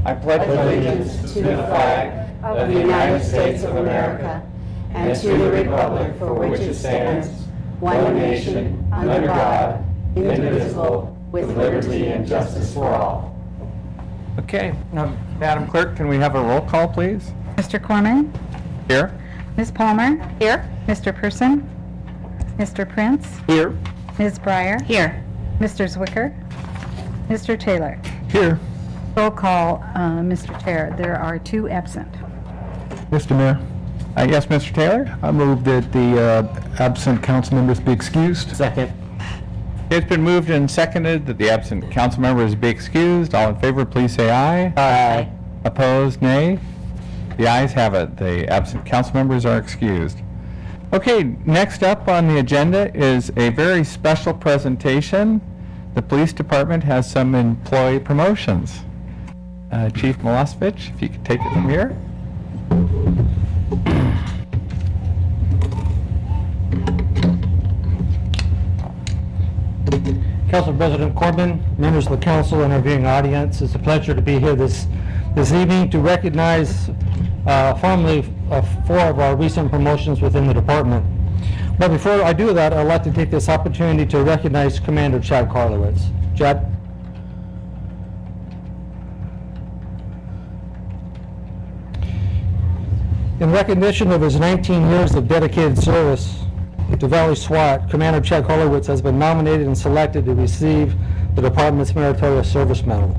I pledge allegiance to the flag of the United States of America and to the republic for which it stands, one nation, under God, indivisible, with liberty and justice for all. Okay, Madam Clerk, can we have a roll call, please? Mr. Corman? Here. Ms. Palmer? Here. Mr. Person? Mr. Prince? Here. Ms. Breyer? Here. Mr. Zwicker? Mr. Taylor? Here. Roll call, Mr. Chair. There are 2 absent. Mr. Mayor, Yes, Mr. Taylor? I move that the absent council members be excused. Second. It's been moved and seconded that the absent council members be excused. All in favor, please say aye. Aye. Opposed, nay. The ayes have it. The absent council members are excused. Okay, next up on the agenda is a very special presentation. The police department has some employee promotions. Chief Milosevic, if you could take it from here. Council President Corbin, members of the council and our viewing audience, it's a pleasure to be here this evening to recognize formally 4 of our recent promotions within the department. But before I do that, I'd like to take this opportunity to recognize Commander Chad Karlowitz. Chad? In recognition of his 19 years of dedicated service to Valley SWAT, Commander Chad Karlowitz has been nominated and selected to receive the department's Meritorious Service Medal.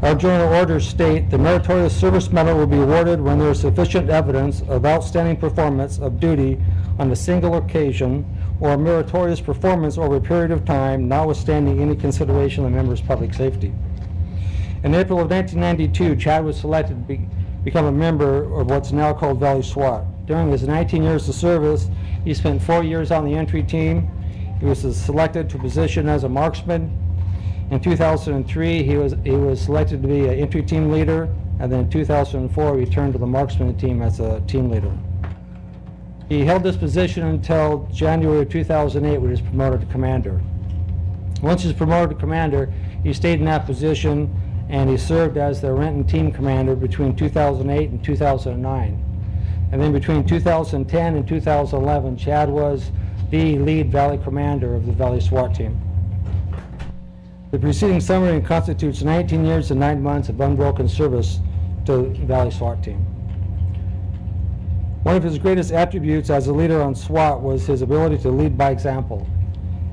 Our journal orders state the Meritorious Service Medal will be awarded when there is sufficient evidence of outstanding performance of duty on a single occasion or meritorious performance over a period of time, notwithstanding any consideration of the member's public safety. In April of 1992, Chad was selected to become a member of what's now called Valley SWAT. During his 19 years of service, he spent 4 years on the entry team. He was selected to a position as a marksman. In 2003, he was selected to be an entry team leader, and then in 2004, he returned to the marksman team as a team leader. He held this position until January of 2008, when he was promoted to commander. Once he was promoted to commander, he stayed in that position, and he served as the Renton team commander between 2008 and 2009. And then between 2010 and 2011, Chad was the lead Valley commander of the Valley SWAT team. The preceding summary constitutes 19 years and 9 months of unbroken service to the Valley SWAT team. One of his greatest attributes as a leader on SWAT was his ability to lead by example.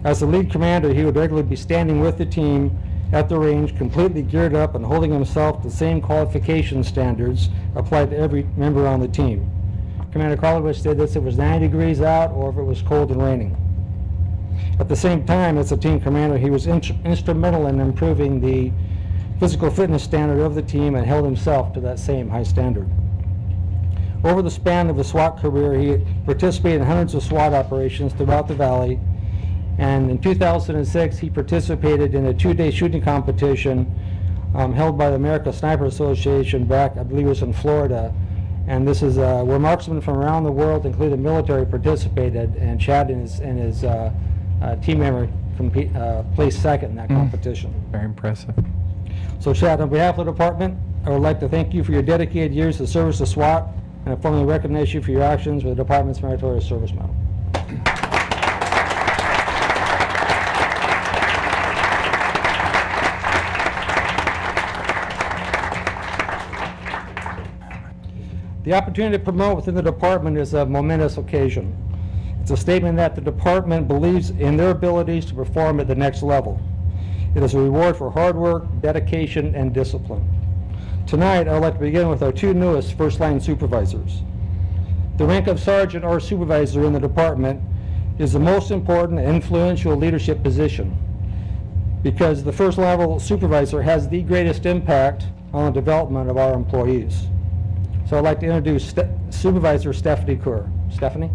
As the lead commander, he would regularly be standing with the team at the range, completely geared up and holding himself to the same qualification standards applied to every member on the team. Commander Karlowitz did this if it was 90 degrees out or if it was cold and raining. At the same time, as a team commander, he was instrumental in improving the physical fitness standard of the team and held himself to that same high standard. Over the span of his SWAT career, he participated in hundreds of SWAT operations throughout the Valley, and in 2006, he participated in a 2-day shooting competition held by the American Sniper Association back, I believe it was in Florida. And this is where marksmen from around the world, including military, participated, and Chad and his team member placed second in that competition. Very impressive. So Chad, on behalf of the department, I would like to thank you for your dedicated years of service to SWAT, and I formally recognize you for your actions with the department's Meritorious Service Medal. The opportunity to promote within the department is a momentous occasion. It's a statement that the department believes in their abilities to perform at the next level. It is a reward for hard work, dedication, and discipline. Tonight, I'd like to begin with our 2 newest first-line supervisors. The rank of sergeant or supervisor in the department is the most important and influential leadership position because the first-level supervisor has the greatest impact on the development of our employees. So I'd like to introduce Supervisor Stephanie Kerr. Stephanie?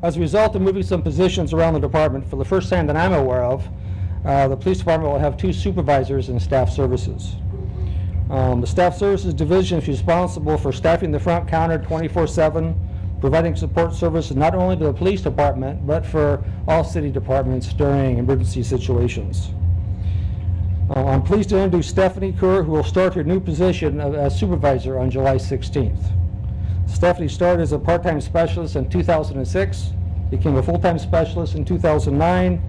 As a result of moving some positions around the department, for the first time that I'm aware of, the police department will have 2 supervisors in staff services. The staff services division is responsible for staffing the front counter 24/7, providing support services not only to the police department, but for all city departments during emergency situations. I'm pleased to introduce Stephanie Kerr, who will start her new position as supervisor on July 16th. Stephanie started as a part-time specialist in 2006, became a full-time specialist in 2009,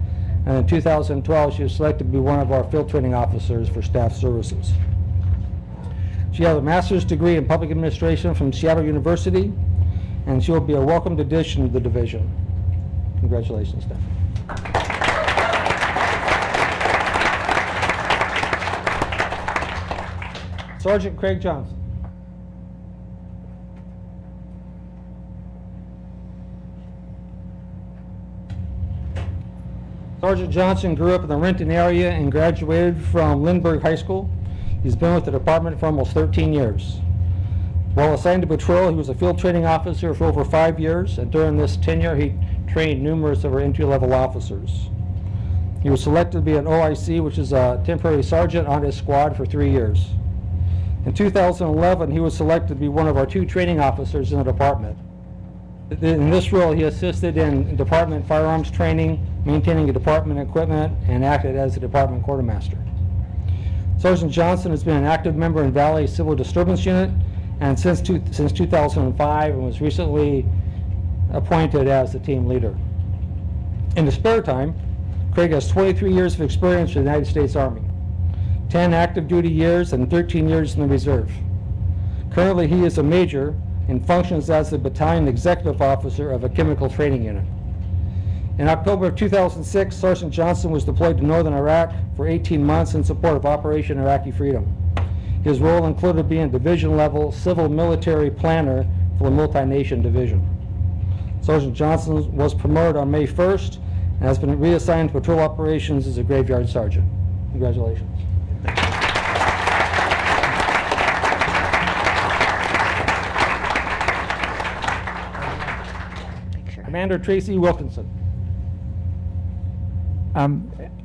and in 2012 she was selected to be one of our field training officers for staff services. She has a master's degree in public administration from Seattle University, and she will be a welcomed addition to the division. Congratulations, Stephanie. Sergeant Craig Johnson. Sergeant Johnson grew up in the Renton area and graduated from Lindbergh High School. He's been with the department for almost 13 years. While assigned to patrol, he was a field training officer for over 5 years, and during this tenure, he trained numerous of our entry-level officers. He was selected to be an OIC, which is a temporary sergeant, on his squad for 3 years. In 2011, he was selected to be one of our 2 training officers in the department. In this role, he assisted in department firearms training, maintaining the department equipment, and acted as the department quartermaster. Sergeant Johnson has been an active member in Valley Civil Disturbance Unit and since 2005, and was recently appointed as the team leader. In his spare time, Craig has 23 years of experience with the United States Army, 10 active duty years and 13 years in the reserve. Currently, he is a major and functions as the battalion executive officer of a chemical training unit. In October of 2006, Sergeant Johnson was deployed to northern Iraq for 18 months in support of Operation Iraqi Freedom. His role included being division-level civil military planner for the multi-nation division. Sergeant Johnson was promoted on May 1st and has been reassigned to patrol operations as a graveyard sergeant. Congratulations. Commander Tracy Wilkinson.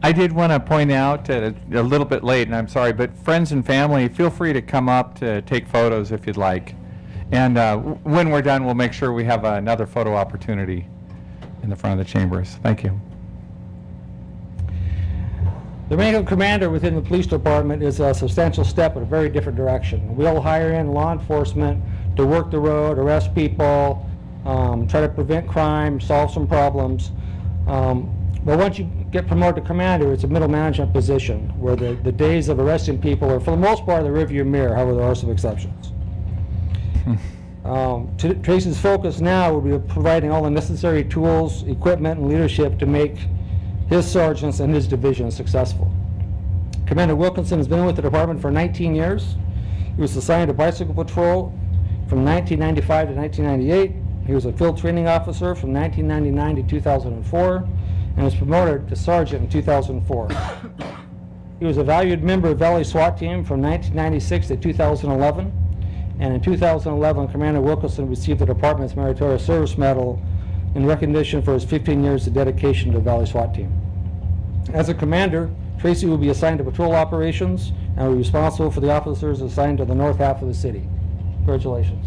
I did want to point out, a little bit late, and I'm sorry, but friends and family, feel free to come up to take photos if you'd like. And when we're done, we'll make sure we have another photo opportunity in the front of the chambers. Thank you. The rank of commander within the police department is a substantial step in a very different direction. We'll hire in law enforcement to work the road, arrest people, try to prevent crime, solve some problems. But once you get promoted to commander, it's a middle management position where the days of arresting people are, for the most part, the rearview mirror, however, there are some exceptions. Tracy's focus now will be providing all the necessary tools, equipment, and leadership to make his sergeants and his division successful. Commander Wilkinson has been with the department for 19 years. He was assigned to bicycle patrol from 1995 to 1998. He was a field training officer from 1999 to 2004 and was promoted to sergeant in 2004. He was a valued member of Valley SWAT team from 1996 to 2011, and in 2011, Commander Wilkinson received the department's Meritorious Service Medal in recognition for his 15 years of dedication to the Valley SWAT team. As a commander, Tracy will be assigned to patrol operations and will be responsible for the officers assigned to the north half of the city. Congratulations.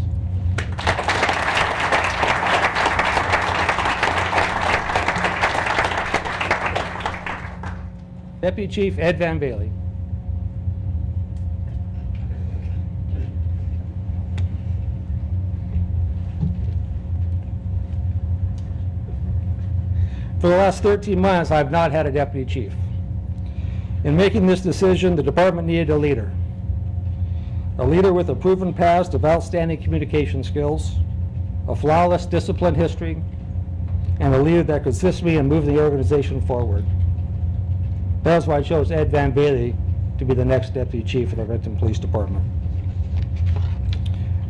Deputy Chief Ed Van Bailey. For the last 13 months, I've not had a deputy chief. In making this decision, the department needed a leader with a proven past of outstanding communication skills, a flawless discipline history, and a leader that could assist me in moving the organization forward. That's why I chose Ed Van Bailey to be the next deputy chief of the Renton Police Department.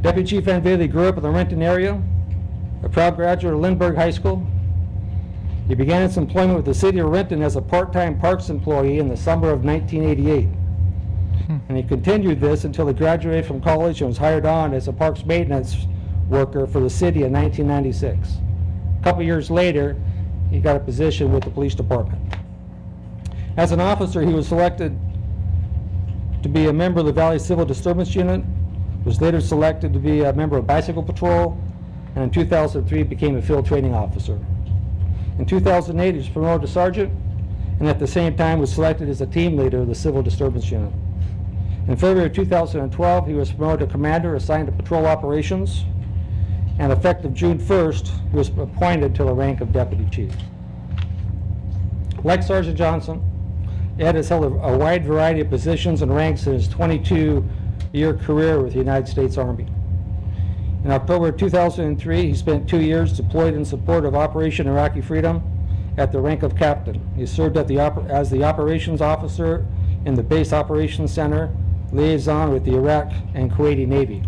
Deputy Chief Van Bailey grew up in the Renton area, a proud graduate of Lindbergh High School. He began his employment with the city of Renton as a part-time parks employee in the summer of 1988. And he continued this until he graduated from college and was hired on as a parks maintenance worker for the city in 1996. A couple years later, he got a position with the police department. As an officer, he was selected to be a member of the Valley Civil Disturbance Unit, was later selected to be a member of Bicycle Patrol, and in 2003 became a field training officer. In 2008, he was promoted to sergeant, and at the same time was selected as a team leader of the Civil Disturbance Unit. In February of 2012, he was promoted to commander assigned to patrol operations, and effective June 1st, he was appointed to the rank of deputy chief. Like Sergeant Johnson, Ed has held a wide variety of positions and ranks in his 22-year career with the United States Army. In October of 2003, he spent 2 years deployed in support of Operation Iraqi Freedom at the rank of captain. He served as the operations officer in the Base Operations Center, liaison with the Iraq and Kuwaiti Navy.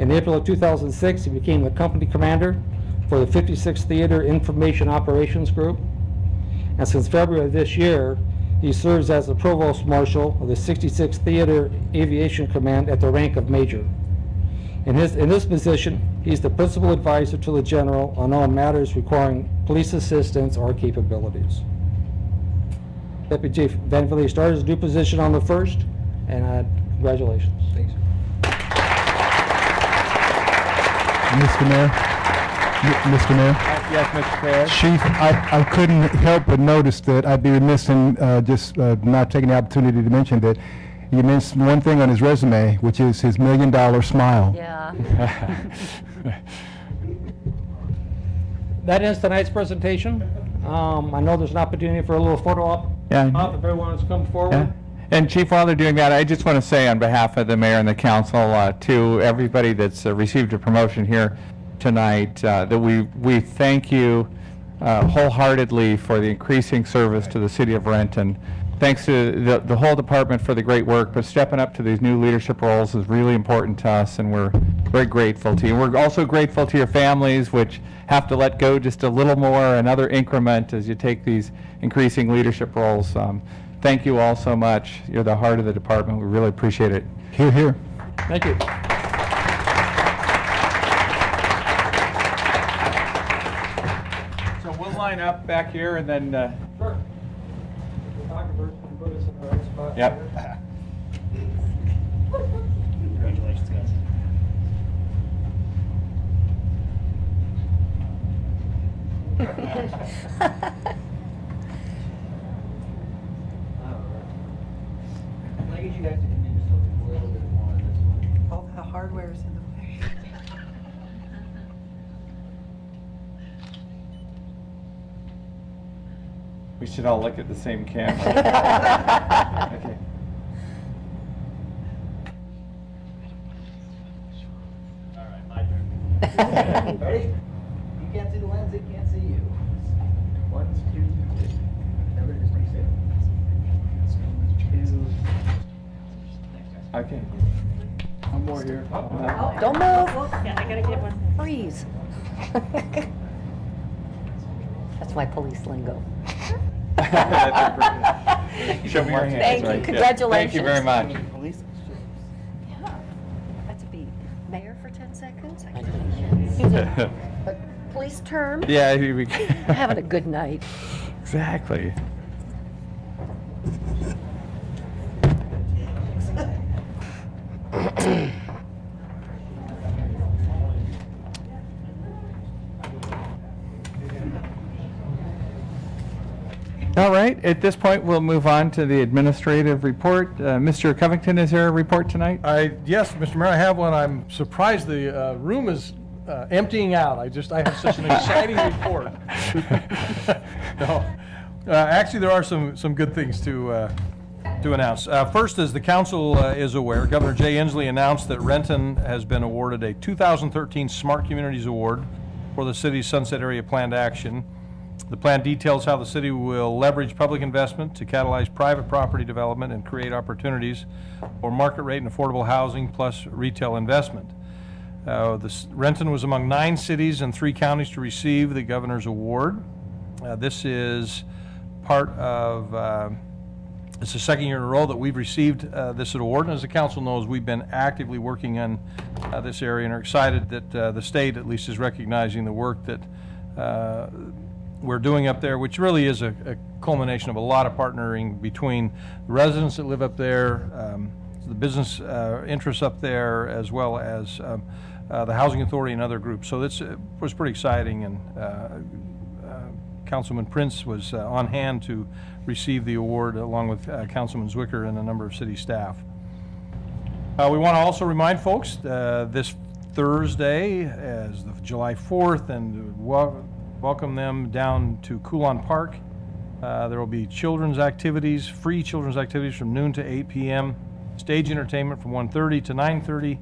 In April of 2006, he became the company commander for the 56th Theater Information Operations Group. And since February of this year, he serves as the Provost Marshal of the 66th Theater Aviation Command at the rank of Major. In this position, he's the principal advisor to the General on all matters requiring police assistance or capabilities. Deputy Chief Van Vliet started his new position on the 1st, and congratulations. Thanks. Mr. Mayor? Mr. Mayor? Yes, Mr. Perez? Chief, I couldn't help but notice that I'd be remiss in just not taking the opportunity to mention that you mentioned one thing on his resume, which is his $1 million smile. Yeah. That ends tonight's presentation. I know there's an opportunity for a little photo op. Yeah. If everyone wants to come forward. Yeah. And Chief, while they're doing that, I just want to say on behalf of the mayor and the council to everybody that's received a promotion here tonight that we thank you wholeheartedly for the increasing service to the city of Renton. Thanks to the whole department for the great work, but stepping up to these new leadership roles is really important to us, and we're very grateful to you. We're also grateful to your families, which have to let go just a little more, another increment as you take these increasing leadership roles. Thank you all so much. You're the heart of the department. We really appreciate it. Here, here. Thank you. So we'll line up back here and then... Sure. The photographers can put us in the right spot. Yep. Congratulations, guys. I guess you guys can do just a little bit more on this one. All the hardware's in the way. We should all look at the same camera. Okay. All right, my turn. Ready? You can't see the lens, it can't see you. 1, 2, 3. Remember to just be safe. 2. Okay. One more here. Don't move. Yeah, I gotta get one. Freeze. That's my police lingo. Show me your hands. Thank you. right? Yeah. Congratulations. Thank you very much. Police? Yeah. That's a beat. Mayor for 10 seconds? Police term? Yeah, here we go. Having a good night. Exactly. All right, at this point, we'll move on to the administrative report. Mr. Covington, is there a report tonight? Yes, Mr. Mayor, I have one. I'm surprised the room is emptying out. I have such an exciting report. No. Actually, there are some good things to announce. First, as the council is aware, Governor Jay Inslee announced that Renton has been awarded a 2013 Smart Communities Award for the city's Sunset Area Planned Action. The plan details how the city will leverage public investment to catalyze private property development and create opportunities for market rate and affordable housing plus retail investment. Renton was among 9 cities and 3 counties to receive the governor's award. This is part of, it's the second year in a row that we've received this award. And as the council knows, we've been actively working on this area and are excited that the state at least is recognizing the work that we're doing up there, which really is a culmination of a lot of partnering between the residents that live up there, the business interests up there, as well as the Housing Authority, and other groups. So this was pretty exciting, and Councilman Prince was on hand to receive the award along with Councilman Zwicker and a number of city staff. We want to also remind folks this Thursday as the July 4th and welcome them down to Coulon Park. There will be children's activities, free children's activities from noon to 8 p.m., stage entertainment from 1:30 to 9:30.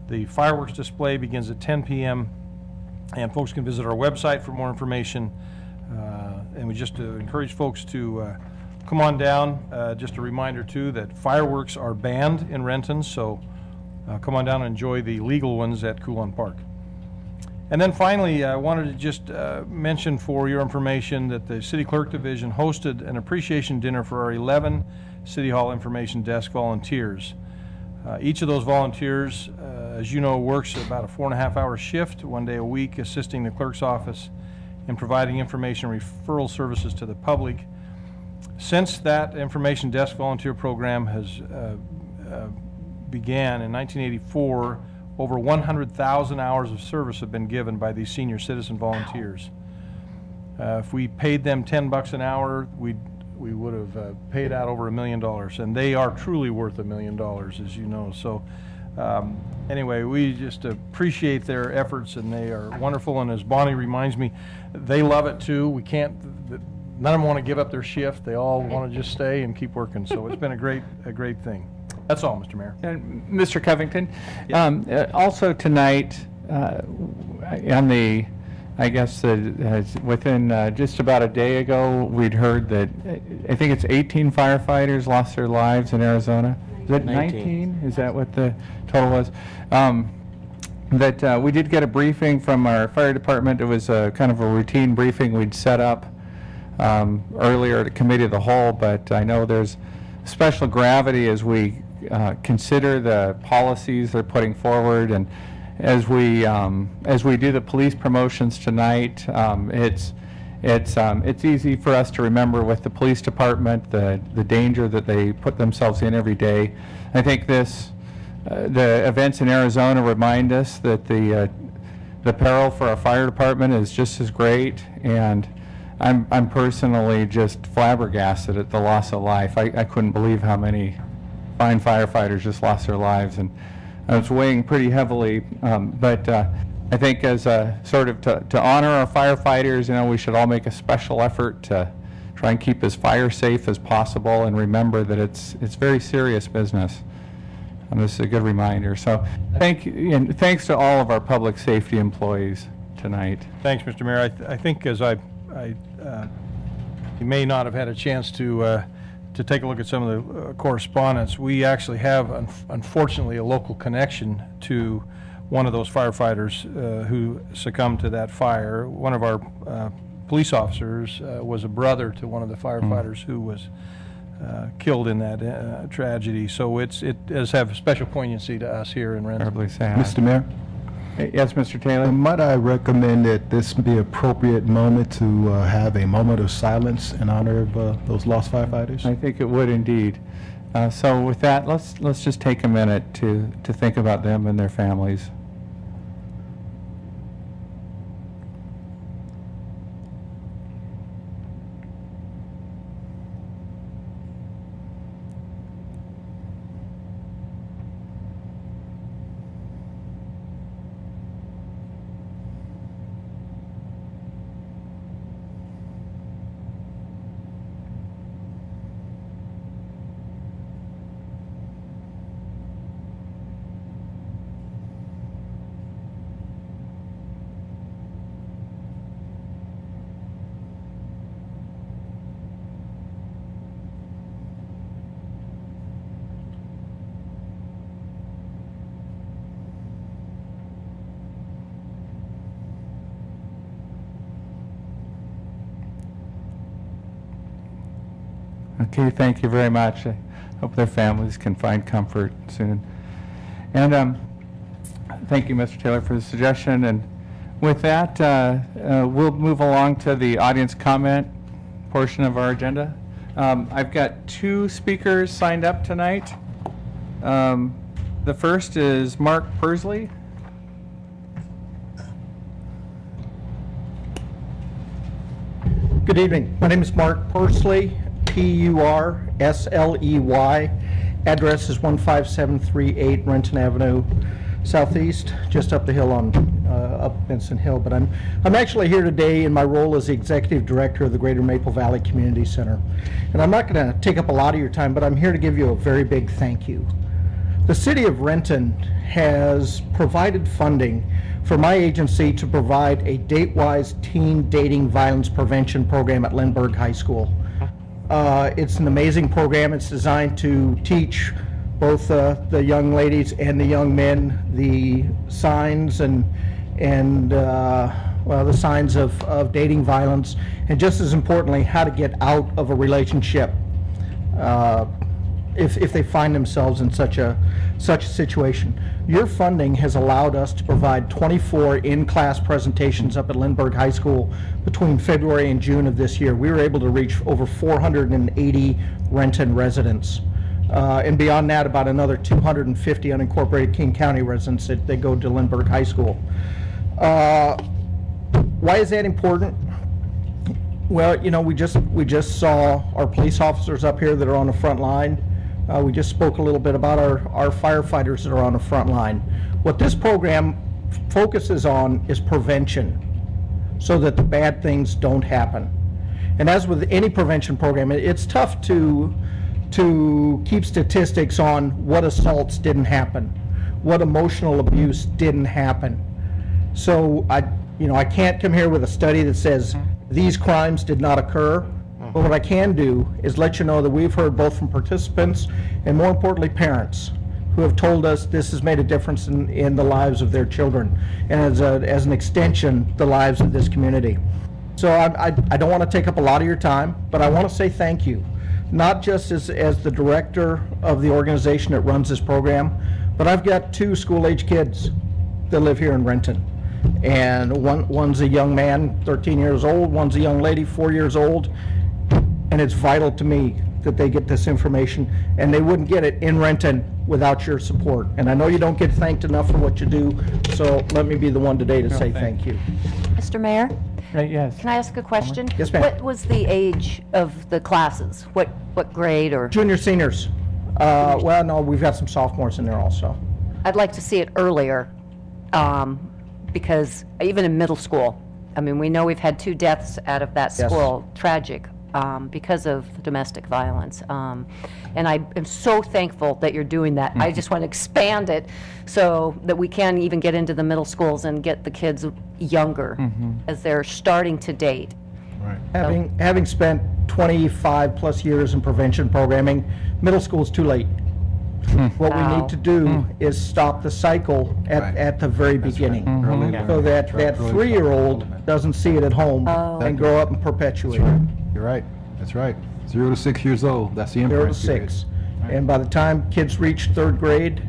The fireworks display begins at 10 p.m., and folks can visit our website for more information. And we just encourage folks to come on down. Just a reminder, too, that fireworks are banned in Renton, so come on down and enjoy the legal ones at Coulon Park. And then finally, I wanted to just mention for your information that the City Clerk Division hosted an appreciation dinner for our 11 City Hall Information Desk volunteers. Each of those volunteers, as you know, works about a 4.5-hour shift, 1 day a week, assisting the clerk's office in providing information referral services to the public. Since that information desk volunteer program has began in 1984, over 100,000 hours of service have been given by these senior citizen volunteers. If we paid them $10 an hour, we would have paid out over $1 million, and they are truly worth $1 million, as you know. So anyway, we just appreciate their efforts, and they are wonderful. And as Bonnie reminds me, they love it too. We can't. None of them want to give up their shift. They all want to just stay and keep working. So it's been a great thing. That's all, Mr. Mayor. And Mr. Covington, also tonight, on the, I guess, within just about a day ago, we'd heard that, I think it's 18 firefighters lost their lives in Arizona. Is that 19? Is that what the total was? That we did get a briefing from our fire department. It was a kind of a routine briefing we'd set up earlier at Committee of the Whole, but I know there's special gravity as we consider the policies they're putting forward, and as we do the police promotions tonight, it's easy for us to remember with the police department the danger that they put themselves in every day. I think the events in Arizona remind us that the peril for our fire department is just as great, and I'm personally just flabbergasted at the loss of life. I couldn't believe how many fine firefighters just lost their lives, and it's weighing pretty heavily. But I think as a sort of to honor our firefighters, we should all make a special effort to try and keep as fire safe as possible, and remember that it's very serious business. And this is a good reminder. So thanks to all of our public safety employees tonight. Thanks, Mr. Mayor. I think as you may not have had a chance to take a look at some of the correspondence, we actually have, unfortunately, a local connection to one of those firefighters who succumbed to that fire. One of our police officers was a brother to one of the firefighters who was killed in that tragedy. So it does have special poignancy to us here in Renton. Terribly sad. Mr. Mayor? Yes, Mr. Taylor? Might I recommend that this be an appropriate moment to have a moment of silence in honor of those lost firefighters? I think it would indeed. So with that, let's just take a minute to think about them and their families. Okay, thank you very much. I hope their families can find comfort soon. And thank you, Mr. Taylor, for the suggestion. And with that, we'll move along to the audience comment portion of our agenda. I've got 2 speakers signed up tonight. The first is Mark Persley. Good evening. My name is Mark Pursley, P-U-R-S-L-E-Y. Address is 15738 Renton Avenue Southeast, just up the hill on, up Benson Hill. But I'm actually here today in my role as the Executive Director of the Greater Maple Valley Community Center. And I'm not going to take up a lot of your time, but I'm here to give you a very big thank you. The City of Renton has provided funding for my agency to provide a date-wise teen dating violence prevention program at Lindbergh High School. It's an amazing program. It's designed to teach both the young ladies and the young men the signs and the signs of dating violence, and just as importantly, how to get out of a relationship if they find themselves in such a situation. Your funding has allowed us to provide 24 in-class presentations up at Lindbergh High School between February and June of this year. We were able to reach over 480 Renton residents. And beyond that, about another 250 unincorporated King County residents that go to Lindbergh High School. Why is that important? Well, you know, we just saw our police officers up here that are on the front line. We just spoke a little bit about our firefighters that are on the front line. What this program focuses on is prevention, so that the bad things don't happen. And as with any prevention program, it's tough to keep statistics on what assaults didn't happen, what emotional abuse didn't happen. So I can't come here with a study that says these crimes did not occur. But what I can do is let you know that we've heard both from participants and, more importantly, parents who have told us this has made a difference in the lives of their children, and as an extension, the lives of this community. So I don't want to take up a lot of your time, but I want to say thank you, not just as the director of the organization that runs this program, but I've got 2 school-age kids that live here in Renton. And one's a young man, 13 years old, one's a young lady, 4 years old. And it's vital to me that they get this information, and they wouldn't get it in Renton without your support. And I know you don't get thanked enough for what you do, so let me be the one today to say thank you. Mr. Mayor, Yes. can I ask a question? Yes, ma'am. What was the age of the classes? What grade or? Junior, seniors. Well, no, we've got some sophomores in there also. I'd like to see it earlier, because even in middle school, I mean, we know we've had 2 deaths out of that Yes. school, tragic, because of domestic violence. And I am so thankful that you're doing that. I just want to expand it so that we can even get into the middle schools and get the kids younger as they're starting to date. Having spent 25 plus years in prevention programming, middle school's too late. What we Wow. need to do is stop the cycle at the very beginning, so that 3-year-old doesn't see it at home and grow up and perpetuate it. You're right. That's right. 0 to 6 years old. That's the 0 to imprint period. 6. And by the time kids reach 3rd grade,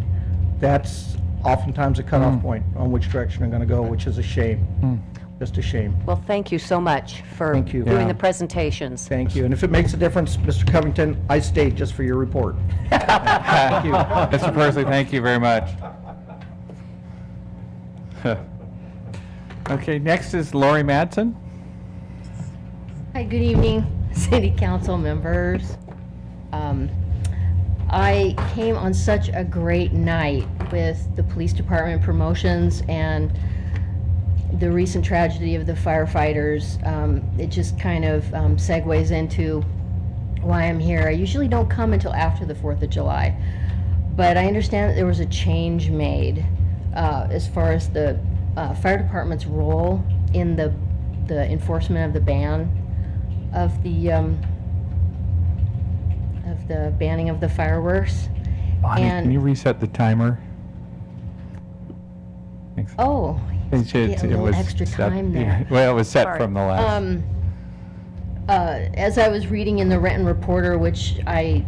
that's oftentimes a cutoff point on which direction they're going to go, which is a shame. Just a shame. Well, thank you so much for Thank you. doing Yeah. the presentations. Thank you. And if it makes a difference, Mr. Covington, I stayed just for your report. Thank you. Mr. Persley, thank you very much. Okay, next is Lori Madsen. Hi, good evening, city council members. I came on such a great night with the police department promotions and the recent tragedy of the firefighters. It just kind of segues into why I'm here. I usually don't come until after the 4th of July, but I understand that there was a change made as far as the fire department's role in the enforcement of the ban of the banning of the fireworks. Bonnie, And- can you reset the timer? Thanks. Oh, It get a little was extra set- time there. Well, it was set Sorry. from the last. As I was reading in the Renton Reporter, which I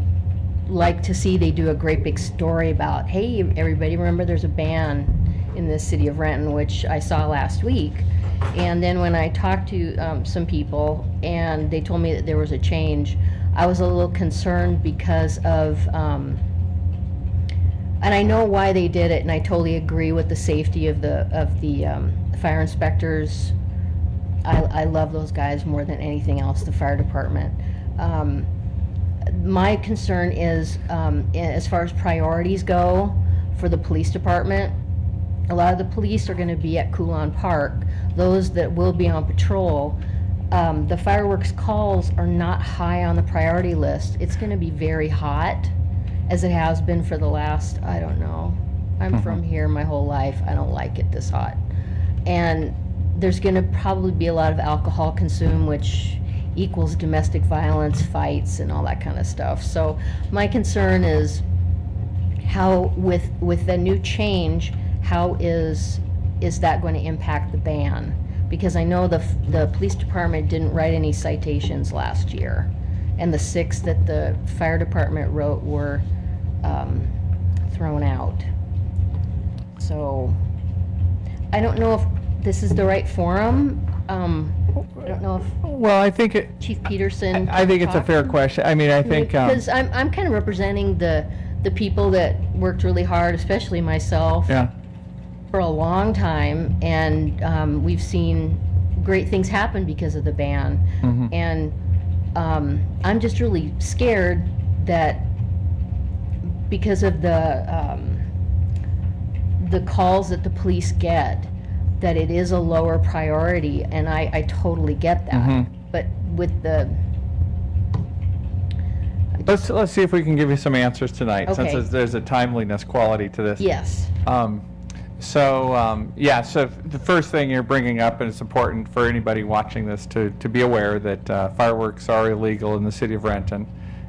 like to see, they do a great big story about, hey, everybody, remember there's a ban in the city of Renton, which I saw last week. And then when I talked to some people and they told me that there was a change, I was a little concerned because of, and I know why they did it, and I totally agree with the safety of the fire inspectors I love those guys more than anything else, the fire department. My concern is, as far as priorities go for the police department, a lot of the police are going to be at Coulon Park. Those that will be on patrol, the fireworks calls are not high on the priority list. It's going to be very hot, as it has been for the last, I don't know. I'm from here my whole life. I don't like it this hot. And there's going to probably be a lot of alcohol consumed, which equals domestic violence, fights, and all that kind of stuff. So my concern is how, with the new change, how is that going to impact the ban? Because I know the police department didn't write any citations last year, and the 6 that the fire department wrote were thrown out. So I don't know if this is the right forum. I don't know if Well, I think it, Chief Peterson. I think it's a fair question. I mean, I think, Because I'm kind of representing the people that worked really hard, especially myself, yeah. for a long time, and we've seen great things happen because of the ban. Mhm. And I'm just really scared that because of the calls that the police get, that it is a lower priority, and I totally get that. Mhm. But with the Let's see if we can give you some answers tonight, since Okay. there's a timeliness quality to this. yes, Yeah, so the first thing you're bringing up, and it's important for anybody watching this to be aware that fireworks are illegal in the city of Renton.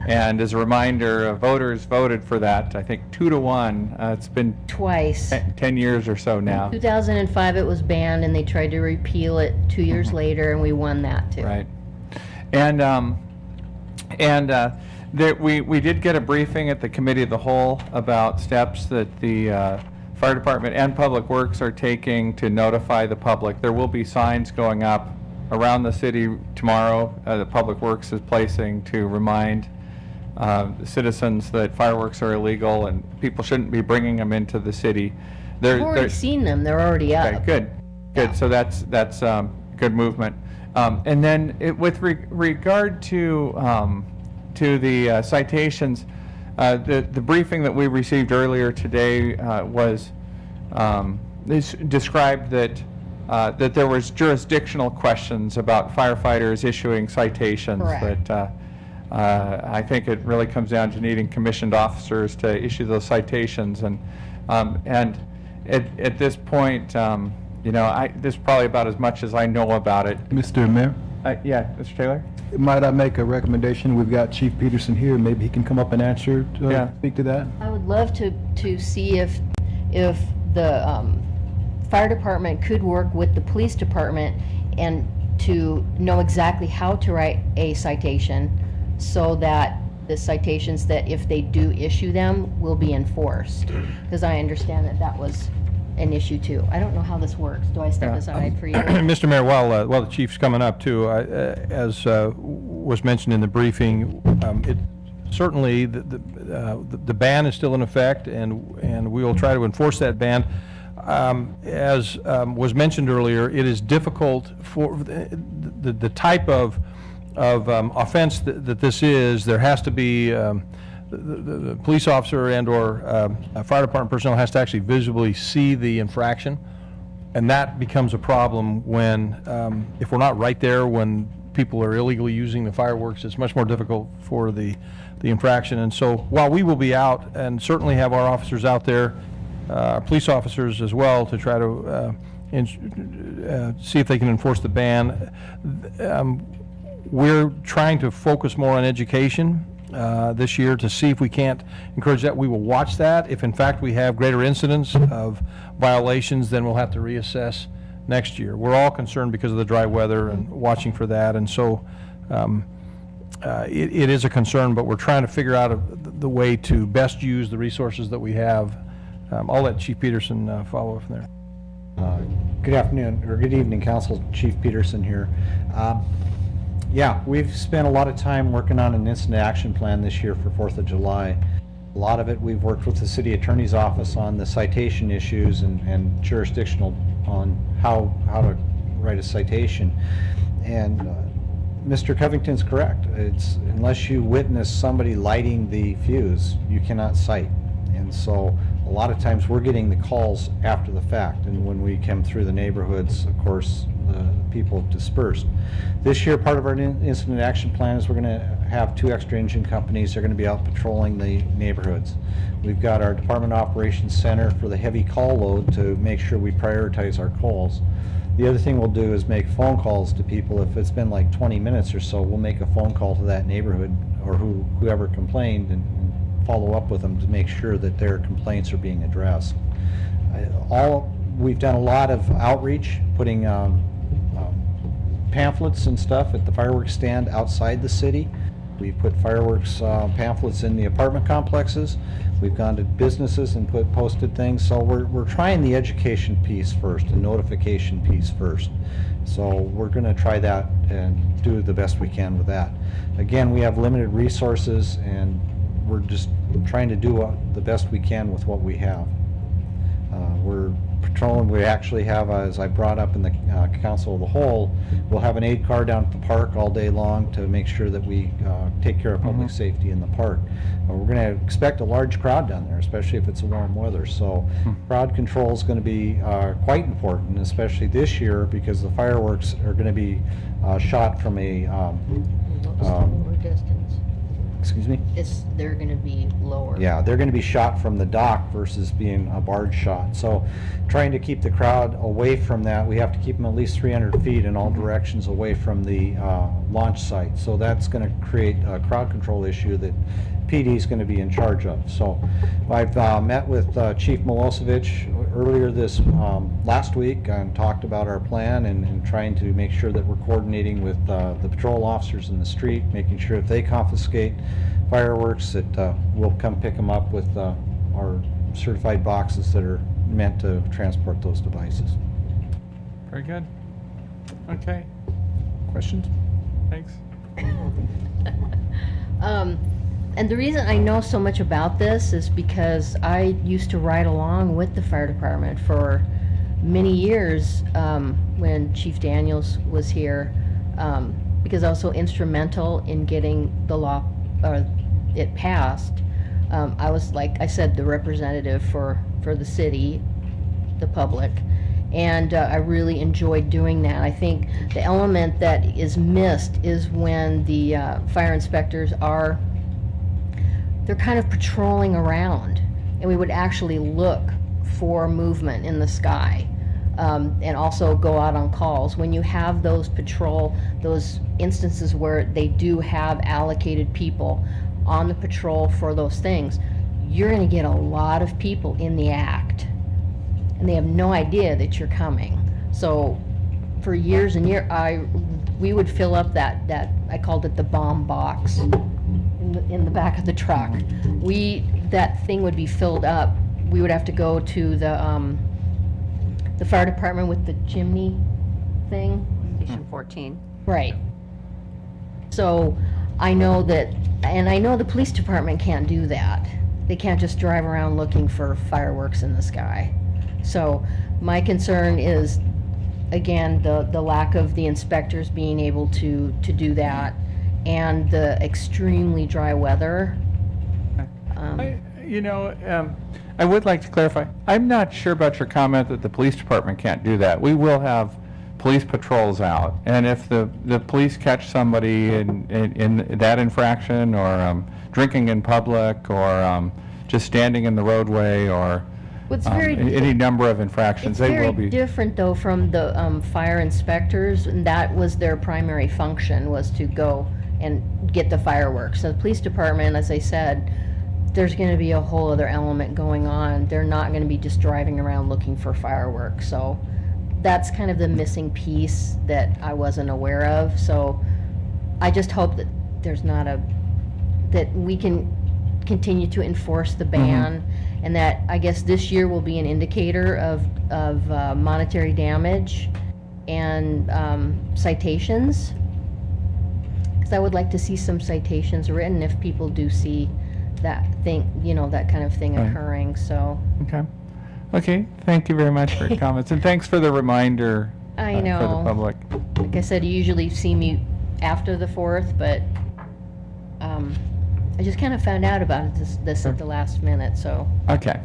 And as a reminder, voters voted for that, I think 2-1. It's been twice. 10 years or so now. 2005 it was banned, and they tried to repeal it 2 years later, and we won that too. Right. We did get a briefing at the Committee of the Whole about steps that the Fire Department and Public Works are taking to notify the public. There will be signs going up around the city tomorrow that Public Works is placing to remind citizens that fireworks are illegal and people shouldn't be bringing them into the city. I've already seen them, they're already up. Okay, good. Yeah. So that's good movement. And then with regard to the citations, the briefing that we received earlier today described that there was jurisdictional questions about firefighters issuing citations. Correct. That I think it really comes down to needing commissioned officers to issue those citations. And at this point, this is probably about as much as I know about it. Mr. Mayor, Yeah, Mr. Taylor? might I make a recommendation? We've got Chief Peterson here. Maybe he can come up and answer, Yeah. speak to that. I would love to see if the fire department could work with the police department and to know exactly how to write a citation, so that the citations that if they do issue them will be enforced. Because I understand that was an issue too. I don't know how this works. Do I step Yeah. aside for you? Mr. Mayor, while the chief's coming up too, as was mentioned in the briefing, it certainly the ban is still in effect, and we will try to enforce that ban. As was mentioned earlier, it is difficult for the type of offense that this is. There has to be the police officer and/or fire department personnel has to actually visibly see the infraction, and that becomes a problem when if we're not right there when people are illegally using the fireworks. It's much more difficult for the infraction. And so while we will be out and certainly have our officers out there, our police officers as well, to try to see if they can enforce the ban, we're trying to focus more on education this year to see if we can't encourage that. We will watch that. If in fact we have greater incidents of violations, then we'll have to reassess next year. We're all concerned because of the dry weather and watching for that, and so it is a concern, but we're trying to figure out the way to best use the resources that we have. I'll let Chief Peterson follow up from there. Good afternoon, or good evening, Council. Chief Peterson here. Yeah, we've spent a lot of time working on an incident action plan this year for 4th of July. A lot of it we've worked with the City Attorney's Office on the citation issues and jurisdictional on how to write a citation. And Mr. Covington's correct. It's unless you witness somebody lighting the fuse, you cannot cite. And so a lot of times we're getting the calls after the fact, and when we come through the neighborhoods, of course, the people have dispersed. This year, part of our incident action plan is we're going to have 2 extra engine companies. They're going to be out patrolling the neighborhoods. We've got our Department of Operations Center for the heavy call load to make sure we prioritize our calls. The other thing we'll do is make phone calls to people. If it's been like 20 minutes or so, we'll make a phone call to that neighborhood or whoever complained and follow up with them to make sure that their complaints are being addressed. We've done a lot of outreach, putting pamphlets and stuff at the fireworks stand outside the city. We've put fireworks pamphlets in the apartment complexes. We've gone to businesses and posted things. So we're trying the education piece first, the notification piece first. So we're going to try that and do the best we can with that. Again, we have limited resources, and we're just trying to do the best we can with what we have. We're patrolling. We actually have, as I brought up in the Council of the Whole, we'll have an aid car down at the park all day long to make sure that we take care of public safety in the park. We're going to expect a large crowd down there, especially if it's warm weather. So crowd control is going to be quite important, especially this year, because the fireworks are going to be shot from a Lower distance. excuse me? They're going to be lower. Yeah, they're going to be shot from the dock versus being a barge shot. So trying to keep the crowd away from that, we have to keep them at least 300 feet in all directions away from the launch site. So that's going to create a crowd control issue that PD is going to be in charge of. So I've met with Chief Milosevic earlier this last week and talked about our plan and trying to make sure that we're coordinating with the patrol officers in the street, making sure if they confiscate fireworks that we'll come pick them up with our certified boxes that are meant to transport those devices. Very good. Okay, Questions? thanks. And the reason I know so much about this is because I used to ride along with the fire department for many years when Chief Daniels was here, because I was so instrumental in getting the law, it passed. I was, like I said, the representative for the city, the public, and I really enjoyed doing that. I think the element that is missed is when the fire inspectors they're kind of patrolling around, and we would actually look for movement in the sky, and also go out on calls. When you have those instances where they do have allocated people on the patrol for those things, you're going to get a lot of people in the act, and they have no idea that you're coming. So for years and years, we would fill up that I called it the bomb box in the back of the truck. That thing would be filled up. We would have to go to the fire department with the chimney thing. Station 14. Right. So I know that, and I know the police department can't do that. They can't just drive around looking for fireworks in the sky. So my concern is, again, the lack of the inspectors being able to do that, and the extremely dry weather. I would like to clarify, I'm not sure about your comment that the police department can't do that. We will have police patrols out, and if the police catch somebody in that infraction, or drinking in public, or just standing in the roadway, or It's very any number of infractions, they will be. It's very different, though, from the fire inspectors, and that was their primary function, was to go and get the fireworks. So the police department, as I said, there's going to be a whole other element going on. They're not going to be just driving around looking for fireworks. So that's kind of the missing piece that I wasn't aware of. So I just hope that that we can continue to enforce the ban, and that, I guess, this year will be an indicator of monetary damage and citations. Because I would like to see some citations written if people do see that thing, that kind of thing Right. occurring. So Okay, thank you very much for your comments, and thanks for the reminder I for the know. public. Like I said, you usually see me after the 4th, but I just kind of found out about this at the last minute, so. Okay.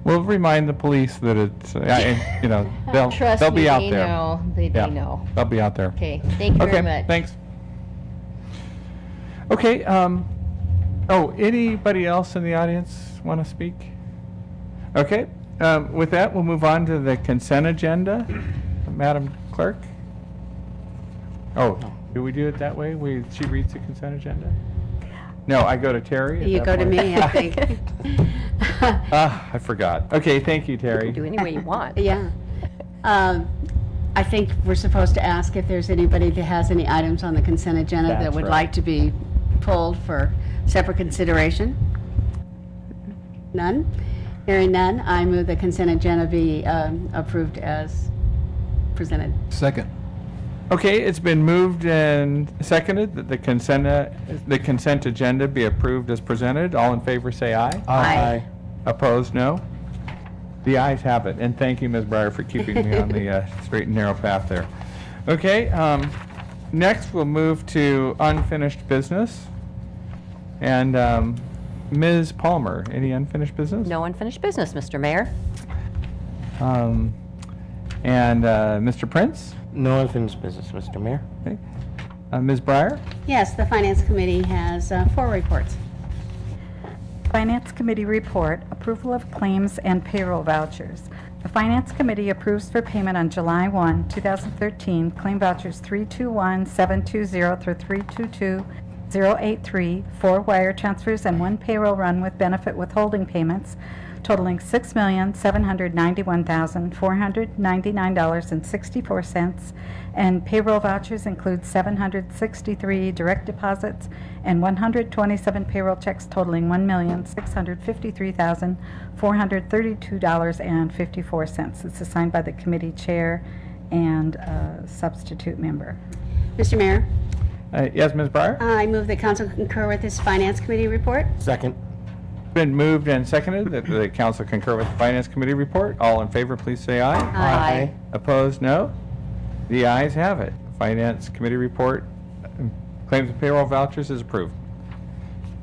We'll remind the police that it's, you know, they'll Trust be me, out they there. know. They Yeah, know. They'll be out there. Okay, thank you very much. Okay, thanks. Okay, oh, anybody else in the audience want to speak? Okay, with that, we'll move on to the consent agenda. Madam Clerk? Oh, do we do it that way? She reads the consent agenda? No, I go to Terry at You that go to point? me, I think. Ah, I forgot. Okay, thank you, Terry. Do any way you want. Yeah. I think we're supposed to ask if there's anybody that has any items on the consent agenda that That's would right. like to be pulled for separate consideration. None? Hearing none, I move the consent agenda be approved as presented. Second. Okay, it's been moved and seconded that the consent agenda be approved as presented. All in favor, say aye. Aye. Opposed, no. The ayes have it, and thank you, Ms. Breyer, for keeping me on the straight and narrow path there. Okay, next we'll move to unfinished business. And Ms. Palmer, any unfinished business? No unfinished business, Mr. Mayor. And Mr. Prince? No unfinished business, Mr. Mayor. Okay. Ms. Breyer? Yes, the Finance Committee has 4 reports. Finance Committee report, approval of claims and payroll vouchers. The Finance Committee approves for payment on July 1, 2013, claim vouchers 321-720 through 322-083, 4 wire transfers and 1 payroll run with benefit withholding payments totaling $6,791,499.64, and payroll vouchers include 763 direct deposits and 127 payroll checks totaling $1,653,432.54. This is signed by the committee chair and substitute member. Mr. Mayor, Yes, Ms. Breyer? I move that council concur with this Finance Committee report. Second. Been moved and seconded that the council concur with the Finance Committee report. All in favor, please say aye. Aye. Opposed, no. The ayes have it. Finance Committee report, claims and payroll vouchers is approved.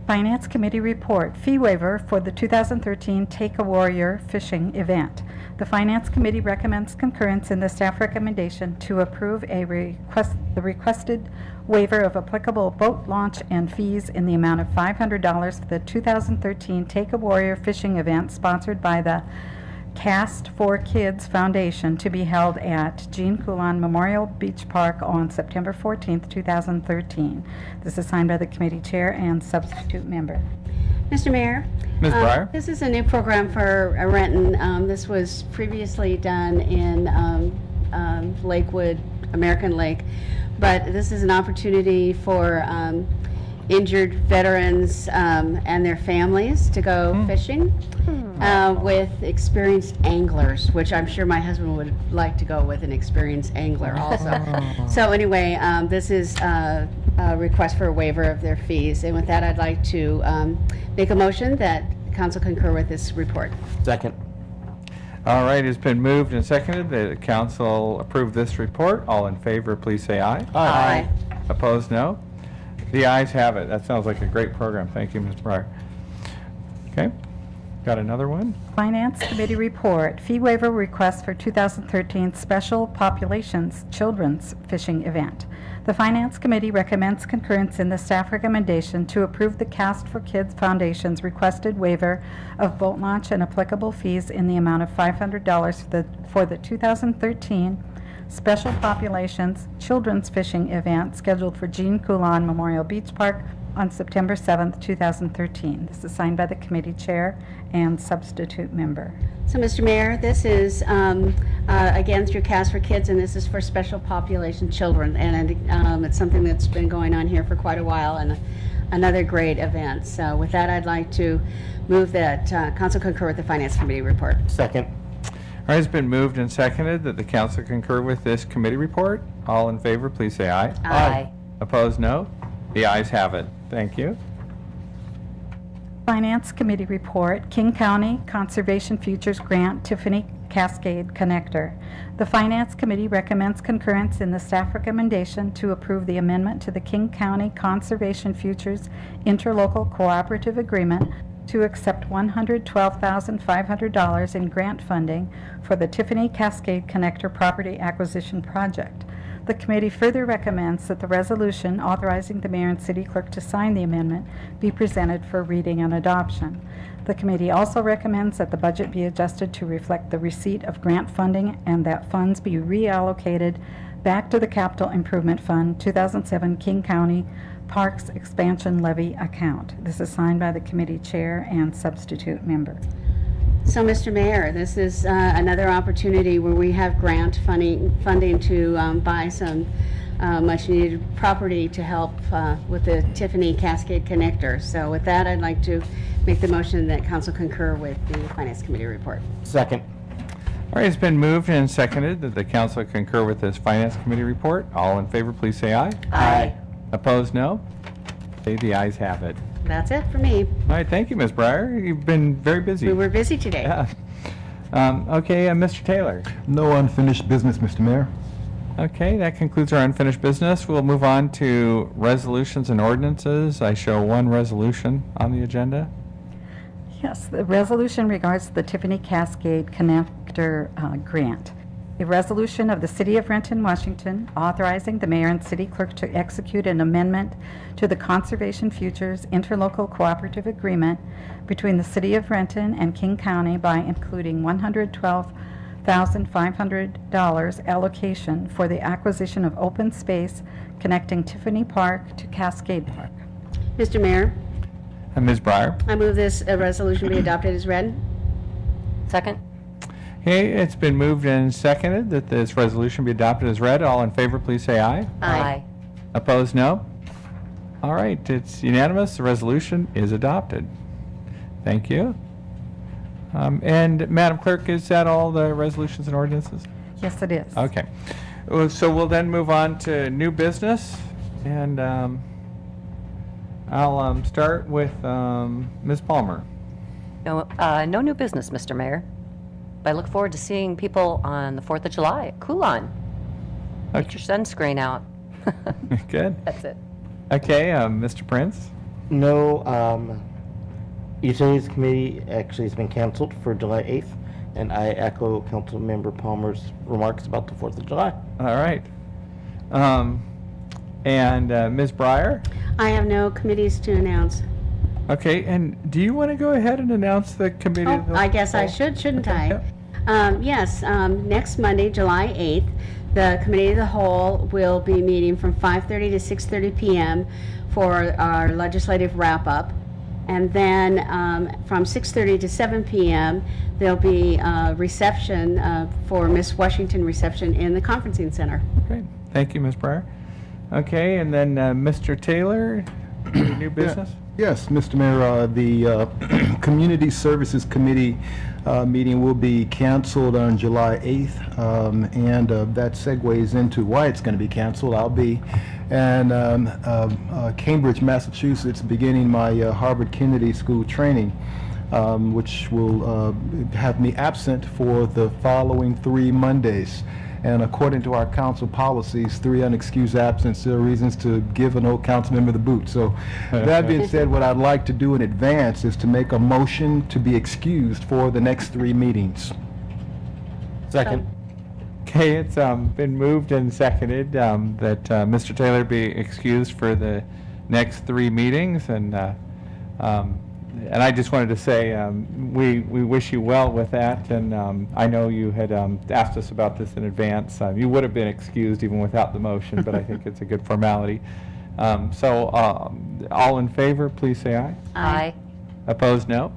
Finance Committee report, fee waiver for the 2013 Take a Warrior fishing event. The Finance Committee recommends concurrence in the staff recommendation to approve the requested waiver of applicable boat launch and fees in the amount of $500 for the 2013 Take a Warrior fishing event sponsored by the Cast for Kids Foundation to be held at Jean Coulon Memorial Beach Park on September 14th, 2013. This is signed by the committee chair and substitute member. Mr. Mayor? Ms. Breyer? This is a new program for Renton. This was previously done in Lakewood, American Lake, but this is an opportunity for injured veterans and their families to go fishing with experienced anglers, which I'm sure my husband would like to go with an experienced angler also. So anyway, this is a request for a waiver of their fees. And with that, I'd like to make a motion that council concur with this report. Second. All right, it's been moved and seconded that the council approve this report. All in favor, please say aye. Aye. Opposed, no. The ayes have it. That sounds like a great program. Thank you, Ms. Breyer. Okay, got another one? Finance Committee report, fee waiver request for 2013 Special Populations Children's Fishing Event. The Finance Committee recommends concurrence in the staff recommendation to approve the Cast for Kids Foundation's requested waiver of boat launch and applicable fees in the amount of $500 for the 2013 Special Populations Children's Fishing Event scheduled for Jean Coulon Memorial Beach Park on September 7th, 2013. This is signed by the committee chair and substitute member. So, Mr. Mayor, this is, again, through Cast for Kids, and this is for special population children. And it's something that's been going on here for quite a while, and another great event. So with that, I'd like to move that council concur with the Finance Committee report. Second. All right, it's been moved and seconded that the council concur with this committee report. All in favor, please say aye. Aye. Opposed, no. The ayes have it. Thank you. Finance Committee report, King County Conservation Futures Grant, Tiffany Cascade Connector. The Finance Committee recommends concurrence in the staff recommendation to approve the amendment to the King County Conservation Futures Interlocal Cooperative Agreement to accept $112,500 in grant funding for the Tiffany Cascade Connector Property Acquisition Project. The committee further recommends that the resolution authorizing the mayor and city clerk to sign the amendment be presented for reading and adoption. The committee also recommends that the budget be adjusted to reflect the receipt of grant funding and that funds be reallocated back to the Capital Improvement Fund 2007 King County Parks Expansion Levy account. This is signed by the committee chair and substitute member. So, Mr. Mayor, this is another opportunity where we have grant funding to buy some much-needed property to help with the Tiffany Cascade Connector. So with that, I'd like to make the motion that council concur with the Finance Committee report. Second. All right, it's been moved and seconded that the council concur with this Finance Committee report. All in favor, please say aye. Aye. Opposed, no? Okay, the ayes have it. That's it for me. All right, thank you, Ms. Breyer. You've been very busy. We were busy today. Yeah. Okay, Mr. Taylor. No unfinished business, Mr. Mayor. Okay, that concludes our unfinished business. We'll move on to resolutions and ordinances. I show one resolution on the agenda. Yes, the resolution regards the Tiffany Cascade Connector grant. A resolution of the City of Renton, Washington, authorizing the mayor and city clerk to execute an amendment to the Conservation Futures Interlocal Cooperative Agreement between the City of Renton and King County by including $112,500 allocation for the acquisition of open space connecting Tiffany Park to Cascade Park. Mr. Mayor, Ms. Breyer. I move this resolution be adopted as read. Second? Okay, it's been moved and seconded that this resolution be adopted as read. All in favor, please say aye. Aye. Opposed, no? All right, it's unanimous. The resolution is adopted. Thank you. And Madam Clerk, is that all the resolutions and ordinances? Yes, it is. Okay. So we'll then move on to new business, and I'll start with Ms. Palmer. No, no new business, Mr. Mayor. But I look forward to seeing people on the 4th of July at Coulon. Get your sunscreen out. Good. That's it. Okay, Mr. Prince. No, Utilities Committee actually has been canceled for July 8th, and I echo Councilmember Palmer's remarks about the 4th of July. All right. And Ms. Breyer? I have no committees to announce. Okay, and do you want to go ahead and announce the committee? Oh, I guess I should, shouldn't I? Yes, next Monday, July 8th, the Committee of the Whole will be meeting from 5:30 to 6:30 p.m. for our legislative wrap-up. And then from 6:30 to 7 p.m., there'll be a reception for Miss Washington reception in the conferencing center. Great. Thank you, Ms. Breyer. Okay, and then Mr. Taylor, any new business? Yes, Mr. Mayor, the Community Services Committee meeting will be canceled on July 8th, and that segues into why it's going to be canceled. I'll be in Cambridge, Massachusetts, beginning my Harvard Kennedy School training, which will have me absent for the following 3 Mondays. And according to our council policies, 3 unexcused absences are reasons to give an old council member the boot. So that being said, what I'd like to do in advance is to make a motion to be excused for the next 3 meetings. Second. Okay, it's been moved and seconded that Mr. Taylor be excused for the next 3 meetings, and I just wanted to say we wish you well with that, and I know you had asked us about this in advance. You would have been excused even without the motion, but I think it's a good formality. So all in favor, please say aye. Aye. Opposed, no?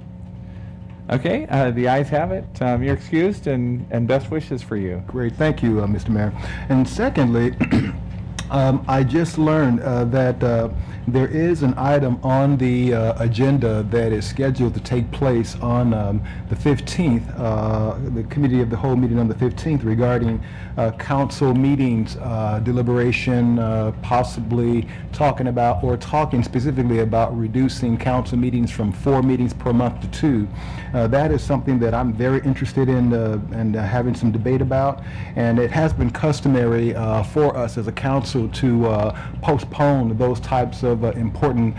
Okay, the ayes have it. You're excused, and best wishes for you. Great, thank you, Mr. Mayor. And secondly, I just learned that there is an item on the agenda that is scheduled to take place on the 15th, the Committee of the Whole meeting on the 15th regarding council meetings, deliberation, possibly talking about or talking specifically about reducing council meetings from 4 meetings per month to 2. That is something that I'm very interested in and having some debate about, and it has been customary for us as a council to postpone those types of important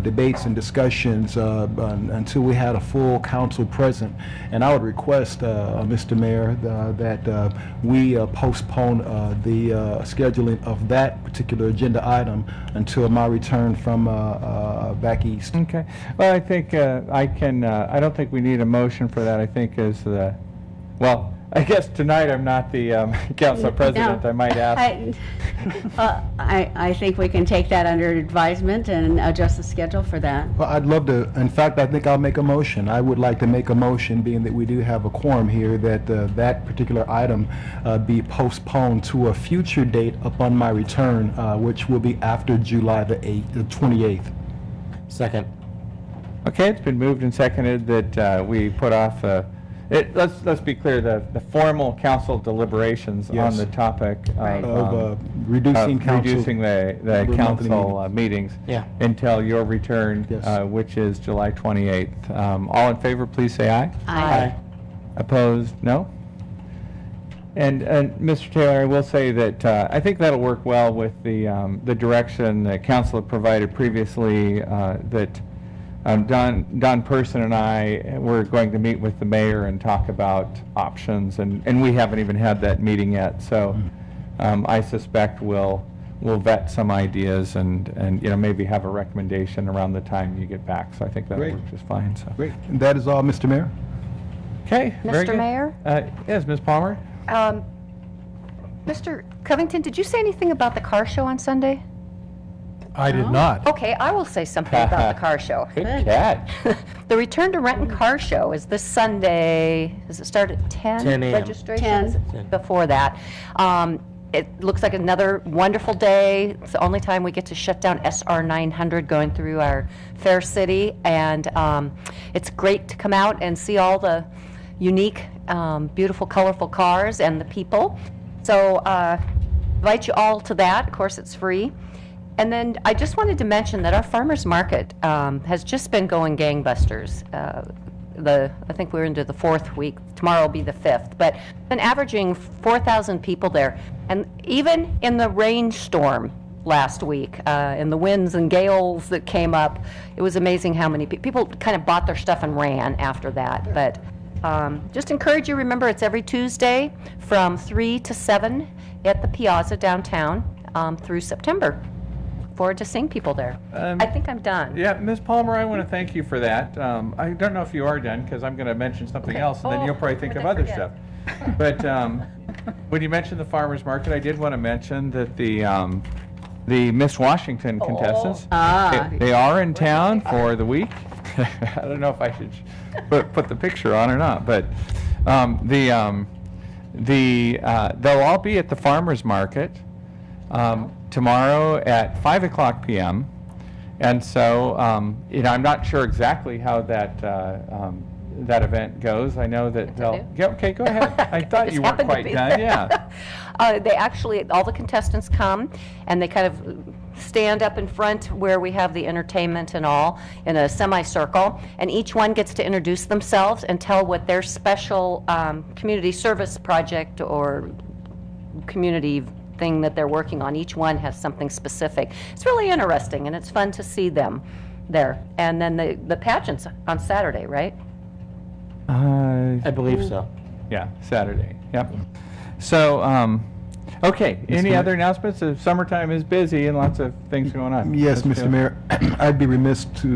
debates and discussions until we had a full council present. And I would request, Mr. Mayor, that we postpone the scheduling of that particular agenda item until my return from back east. Okay. Well, I think I don't think we need a motion for that. I think well, I guess tonight I'm not the council president. No. I might ask. I think we can take that under advisement and adjust the schedule for that. Well, I'd love to. In fact, I think I'll make a motion. I would like to make a motion, being that we do have a quorum here, that that particular item be postponed to a future date upon my return, which will be after July the 28th. Second. Okay, it's been moved and seconded that we put off. Let's be clear. The formal council deliberations Yes. on the topic Of reducing council. reducing the monthly council meetings Yeah. until your return, Yes. which is July 28th. All in favor, please say aye. Aye. Opposed, no? And Mr. Taylor, I will say that I think that'll work well with the direction that council had provided previously, that Don Person and I were going to meet with the mayor and talk about options, and we haven't even had that meeting yet. So I suspect we'll vet some ideas and maybe have a recommendation around the time you get back. So I think that'll Great. work just fine. So. Great. And that is all, Mr. Mayor. Okay. very Mr. good. Mayor? Yes, Ms. Palmer. Mr. Covington, did you say anything about the car show on Sunday? I did not. Okay, I will say something about the car show. Good catch. The Return to Renton Car Show is this Sunday. Does it start at 10? 10 a.m. Registration? 10. Is it before that. It looks like another wonderful day. It's the only time we get to shut down SR 900 going through our fair city. And it's great to come out and see all the unique, beautiful, colorful cars and the people. So invite you all to that. Of course, it's free. And then I just wanted to mention that our farmers market has just been going gangbusters. I think we're into the 4th week. Tomorrow will be the 5th. But been averaging 4,000 people there. And even in the rainstorm last week, and the winds and gales that came up, it was amazing how many people kind of bought their stuff and ran after that. But just encourage you, remember it's every Tuesday from 3 to 7 at the Piazza downtown through September. Forward to seeing people there. I think I'm done. Yeah, Ms. Palmer, I want to thank you for that. I don't know if you are done, because I'm going to mention something else, and then you'll probably think of what other did I stuff. But when you mentioned the farmer's market, I did want to mention that the Miss Washington contestants, they are in town for the week. I don't know if I should put the picture on or not, but they'll all be at the farmer's market tomorrow at 5:00 p.m. And so, I'm not sure exactly how that event goes. I know that they'll. Yeah, okay, go ahead. I thought Just you weren't happened to quite be done. there. Yeah. They actually, all the contestants come, and they kind of stand up in front where we have the entertainment and all in a semicircle, and each one gets to introduce themselves and tell what their special community service project or community thing that they're working on. Each one has something specific. It's really interesting, and it's fun to see them there. And then the pageant's on Saturday, right? I believe so. Yeah, Saturday. Yep. So, okay. Any other announcements? The summertime is busy and lots of things going on. Yes, Let's Mr. go. Mayor, I'd be remiss to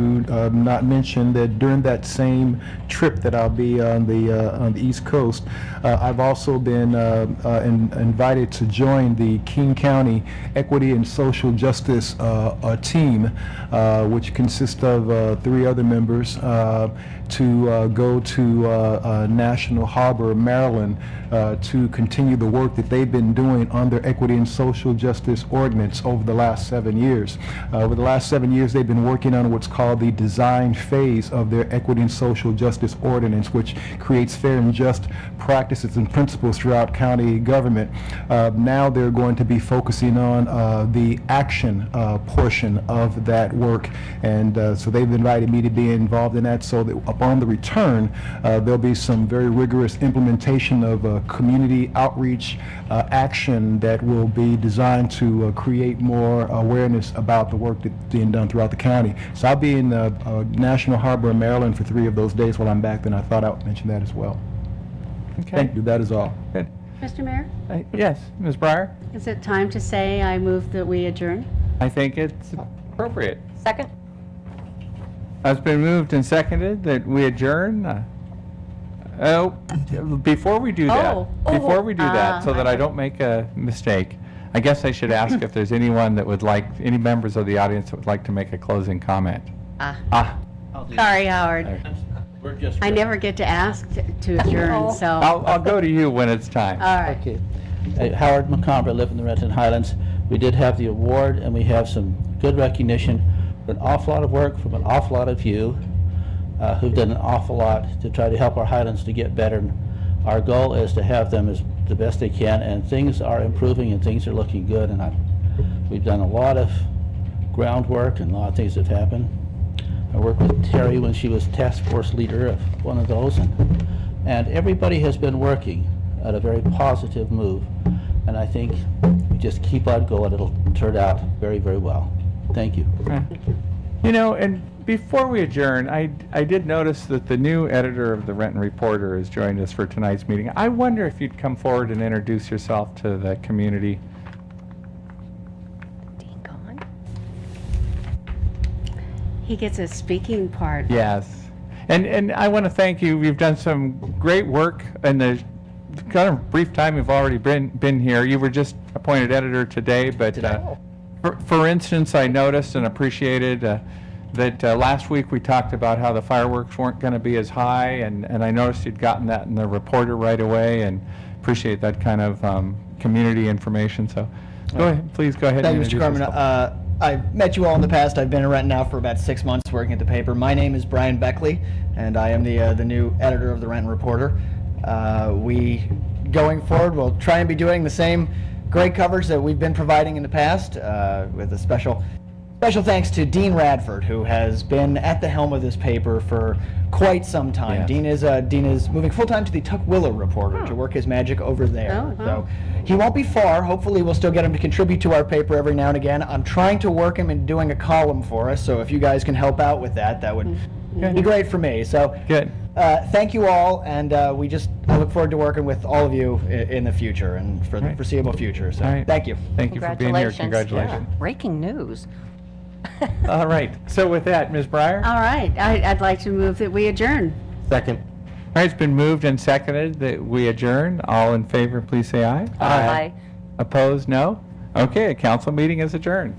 not mention that during that same trip that I'll be on the East Coast, I've also been invited to join the King County Equity and Social Justice team, which consists of 3 other members, to go to National Harbor, Maryland, to continue the work that they've been doing on their equity and social justice ordinance over the last 7 years. Over the last 7 years, they've been working on what's called the design phase of their equity and social justice ordinance, which creates fair and just practices and principles throughout county government. Now they're going to be focusing on the action portion of that work, and so they've invited me to be involved in that, so that upon the return, there'll be some very rigorous implementation of community outreach action that will be designed to create more awareness about the work that's being done throughout the county. So I'll be in National Harbor, Maryland for 3 of those days while I'm back, then I thought I would mention that as well. Okay. Thank you, that is all. Good. Mr. Mayor, Yes, Ms. Breyer? is it time to say I move that we adjourn? I think it's appropriate. Second? It's been moved and seconded that we adjourn. Before we do that, so that I don't make a mistake, I guess I should ask if there's anyone that would like, any members of the audience that would like to make a closing comment. Sorry, Howard. We're just. I never get to ask to adjourn, so. I'll go to you when it's time. All right. Okay. Howard McComber, I live in the Renton Highlands. We did have the award, and we have some good recognition for an awful lot of work from an awful lot of you who've done an awful lot to try to help our Highlands to get better. And our goal is to have them as the best they can, and things are improving and things are looking good. And we've done a lot of groundwork and a lot of things have happened. I worked with Terry when she was task force leader of one of those, and everybody has been working at a very positive move, and I think we just keep on going. It'll turn out very, very well. Thank you. You know, and before we adjourn, I did notice that the new editor of the Renton Reporter has joined us for tonight's meeting. I wonder if you'd come forward and introduce yourself to the community. Dean gone? He gets a speaking part. Yes. And I want to thank you. You've done some great work in the kind of brief time you've already been here. You were just appointed editor today, but for instance, I noticed and appreciated that last week we talked about how the fireworks weren't going to be as high, and I noticed you'd gotten that in the Reporter right away, and appreciate that kind of community information. So go ahead, please go ahead. Thank you, and Mr. introduce Carmen. yourself. I've met you all in the past. I've been in Renton now for about 6 months working at the paper. My name is Brian Beckley, and I am the new editor of the Renton Reporter. We, going forward, will try and be doing the same great coverage that we've been providing in the past, with a special thanks to Dean Radford, who has been at the helm of this paper for quite some time. Yes. Dean is moving full-time to the Tukwila Reporter to work his magic over there. Oh, So he won't be far. Hopefully we'll still get him to contribute to our paper every now and again. I'm trying to work him into doing a column for us, so if you guys can help out with that, that would be great for me. So Good. thank you all, and I look forward to working with all of you in the future and for the foreseeable future. So All right. thank you. Thank you for being here. Congratulations. Yeah. Breaking news. All right. So with that, Ms. Breyer? All right. I'd like to move that we adjourn. Second. All right, it's been moved and seconded that we adjourn. All in favor, please say aye. Aye. Opposed, no? Okay, a council meeting is adjourned.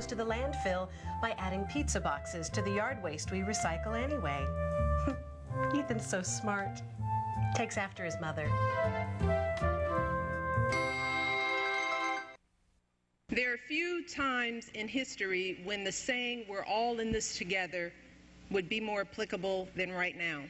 To the landfill by adding pizza boxes to the yard waste we recycle anyway. Ethan's so smart. Takes after his mother. There are few times in history when the saying, "we're all in this together," would be more applicable than right now.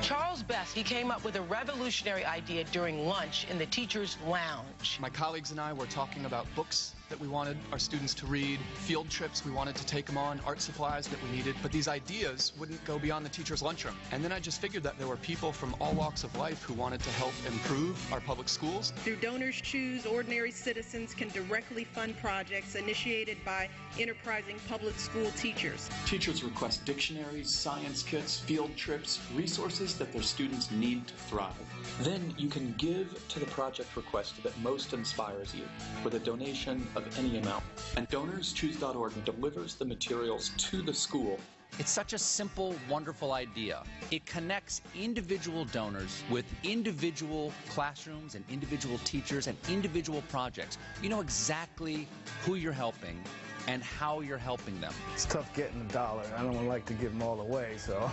Charles Best, he came up with a revolutionary idea during lunch in the teacher's lounge. My colleagues and I were talking about books that we wanted our students to read, field trips we wanted to take them on, art supplies that we needed, but these ideas wouldn't go beyond the teacher's lunchroom. And then I just figured that there were people from all walks of life who wanted to help improve our public schools. Through Donors Choose, ordinary citizens can directly fund projects initiated by enterprising public school teachers. Teachers request dictionaries, science kits, field trips, resources that their students need to thrive. Then you can give to the project request that most inspires you with a donation of any amount. And DonorsChoose.org delivers the materials to the school. It's such a simple, wonderful idea. It connects individual donors with individual classrooms and individual teachers and individual projects. You know exactly who you're helping and how you're helping them. It's tough getting $1. I don't like to give them all away, so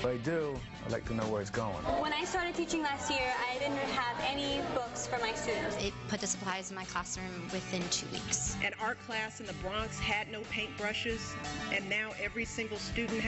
If I do, I'd like to know where it's going. When I started teaching last year, I didn't have any books for my students. It put the supplies in my classroom within 2 weeks. An art class in the Bronx had no paintbrushes, and now every single student